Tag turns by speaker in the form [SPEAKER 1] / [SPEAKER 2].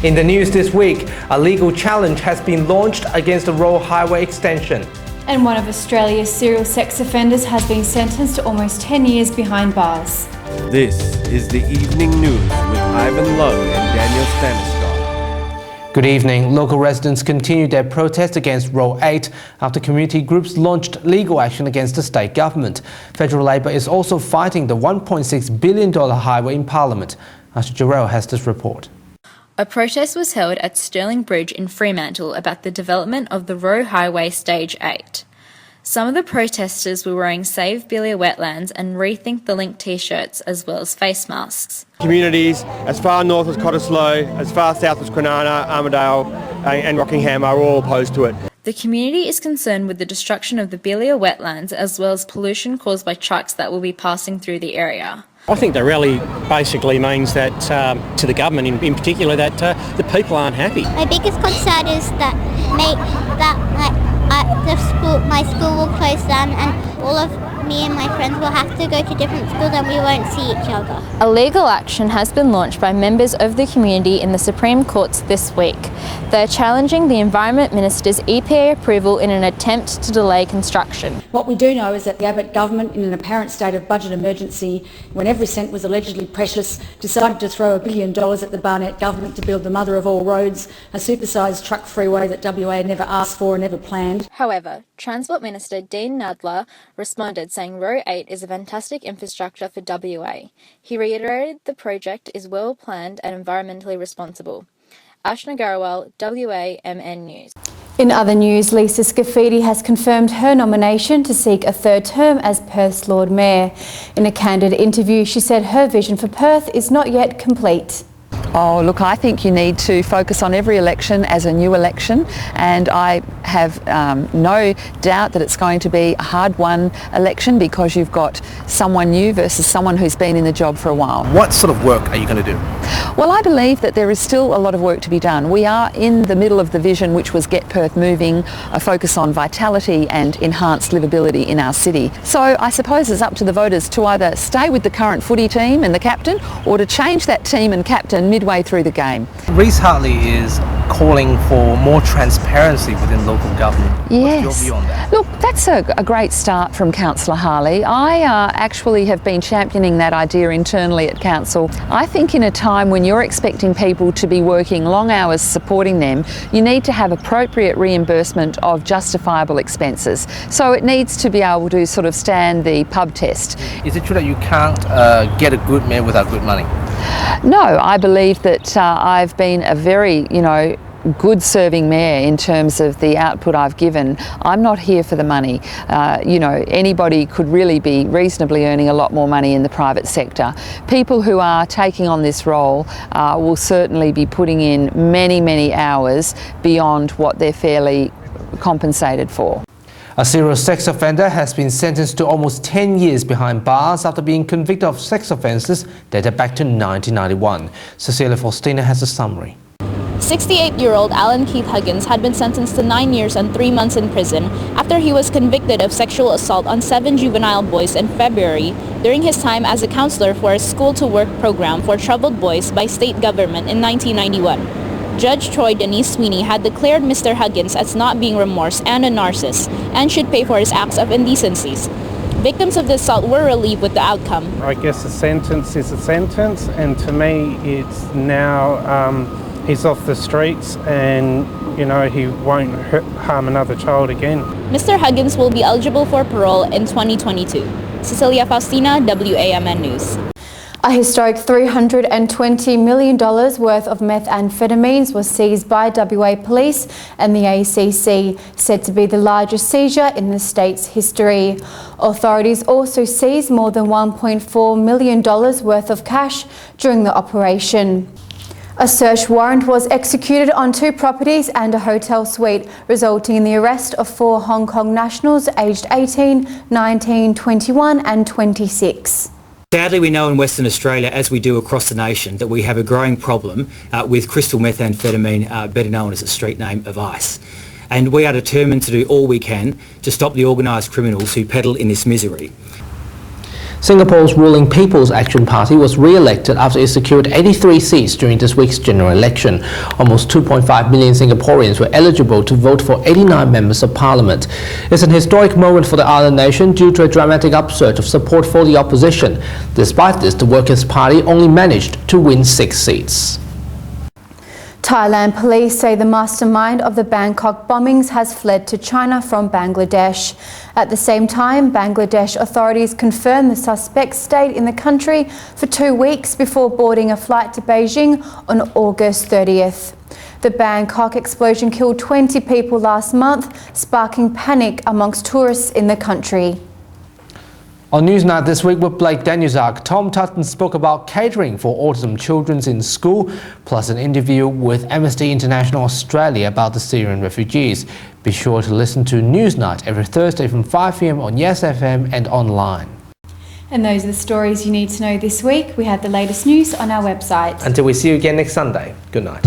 [SPEAKER 1] In the news this week, a legal challenge has been launched against the Royal Highway extension.
[SPEAKER 2] And one of Australia's serial sex offenders has been sentenced to almost 10 years behind bars.
[SPEAKER 3] This is the Evening News with Ivan Lowe and Daniel Staniscott.
[SPEAKER 1] Good evening. Local residents continue their protest against Row 8 after community groups launched legal action against the state government. Federal Labor is also fighting the $1.6 billion highway in Parliament. Asha Jarrell has this report.
[SPEAKER 4] A protest was held at Stirling Bridge in Fremantle about the development of the Roe Highway Stage 8. Some of the protesters were wearing Save Belia Wetlands and Rethink the Link t-shirts as well as face masks.
[SPEAKER 5] Communities as far north as Cottesloe, as far south as Kwinana, Armidale and Rockingham are all opposed to it.
[SPEAKER 4] The community is concerned with the destruction of the Belia Wetlands as well as pollution caused by trucks that will be passing through the area.
[SPEAKER 6] I think the rally basically means that, to the government in particular, that the people aren't happy.
[SPEAKER 7] My biggest concern is that my school will close down and all of me and my friends will have to go to different schools and we won't see each other.
[SPEAKER 4] A legal action has been launched by members of the community in the Supreme Courts this week. They are challenging the Environment Minister's EPA approval in an attempt to delay construction.
[SPEAKER 8] What we do know is that the Abbott government, in an apparent state of budget emergency, when every cent was allegedly precious, decided to throw $1 billion at the Barnett government to build the mother of all roads, a supersized truck freeway that WA had never asked for and never planned.
[SPEAKER 4] However, Transport Minister Dean Nadler responded saying Row 8 is a fantastic infrastructure for WA. He reiterated the project is well planned and environmentally responsible. Ashna Garawal, WAMN News.
[SPEAKER 2] In other news, Lisa Scaffidi has confirmed her nomination to seek a third term as Perth's Lord Mayor. In a candid interview, she said her vision for Perth is not yet complete.
[SPEAKER 9] Oh, look, I think you need to focus on every election as a new election, and I have no doubt that it's going to be a hard-won election because you've got someone new versus someone who's been in the job for a while.
[SPEAKER 10] What sort of work are you going to do?
[SPEAKER 9] Well, I believe that there is still a lot of work to be done. We are in the middle of the vision, which was Get Perth Moving, a focus on vitality and enhanced livability in our city. So I suppose it's up to the voters to either stay with the current footy team and the captain or to change that team and captain midway through the game.
[SPEAKER 1] Reece Hartley is calling for more transparency within local government.
[SPEAKER 9] Yes.
[SPEAKER 1] What's your view on that?
[SPEAKER 9] Look, that's a great start from Councillor Harley. I actually have been championing that idea internally at Council. I think in a time when you're expecting people to be working long hours supporting them, you need to have appropriate reimbursement of justifiable expenses. So it needs to be able to sort of stand the pub test.
[SPEAKER 1] Is it true that you can't get a good mayor without good money?
[SPEAKER 9] No, I believe that I've been a very, good serving mayor in terms of the output I've given. I'm not here for the money. Anybody could really be reasonably earning a lot more money in the private sector. People who are taking on this role will certainly be putting in many, many hours beyond what they're fairly compensated for.
[SPEAKER 1] A serial sex offender has been sentenced to almost 10 years behind bars after being convicted of sex offences dated back to 1991. Cecilia Faustina has a summary.
[SPEAKER 11] 68-year-old Alan Keith Huggins had been sentenced to 9 years and 3 months in prison after he was convicted of sexual assault on 7 juvenile boys in February during his time as a counsellor for a school-to-work program for troubled boys by state government in 1991. Judge Troy Denise Sweeney had declared Mr. Huggins as not being remorse and a narcissist and should pay for his acts of indecencies. Victims of the assault were relieved with the outcome.
[SPEAKER 12] I guess a sentence is a sentence, and to me it's now he's off the streets and he won't harm another child again.
[SPEAKER 11] Mr. Huggins will be eligible for parole in 2022. Cecilia Faustina, WAMN News.
[SPEAKER 2] A historic $320 million worth of methamphetamines was seized by WA Police and the ACC, said to be the largest seizure in the state's history. Authorities also seized more than $1.4 million worth of cash during the operation. A search warrant was executed on 2 properties and a hotel suite, resulting in the arrest of 4 Hong Kong nationals aged 18, 19, 21 and 26.
[SPEAKER 13] Sadly, we know in Western Australia, as we do across the nation, that we have a growing problem with crystal methamphetamine, better known as the street name of ice. And we are determined to do all we can to stop the organised criminals who peddle in this misery.
[SPEAKER 1] Singapore's ruling People's Action Party was re-elected after it secured 83 seats during this week's general election. Almost 2.5 million Singaporeans were eligible to vote for 89 members of parliament. It's an historic moment for the island nation due to a dramatic upsurge of support for the opposition. Despite this, the Workers' Party only managed to win 6 seats.
[SPEAKER 2] Thailand police say the mastermind of the Bangkok bombings has fled to China from Bangladesh. At the same time, Bangladesh authorities confirmed the suspect stayed in the country for 2 weeks before boarding a flight to Beijing on August 30th. The Bangkok explosion killed 20 people last month, sparking panic amongst tourists in the country.
[SPEAKER 1] On Newsnight this week with Blake Danilzack, Tom Tutton spoke about catering for autism children in school, plus an interview with Amnesty International Australia about the Syrian refugees. Be sure to listen to Newsnight every Thursday from 5 p.m. on Yes FM and online.
[SPEAKER 2] And those are the stories you need to know this week. We have the latest news on our website.
[SPEAKER 1] Until we see you again next Sunday, good night.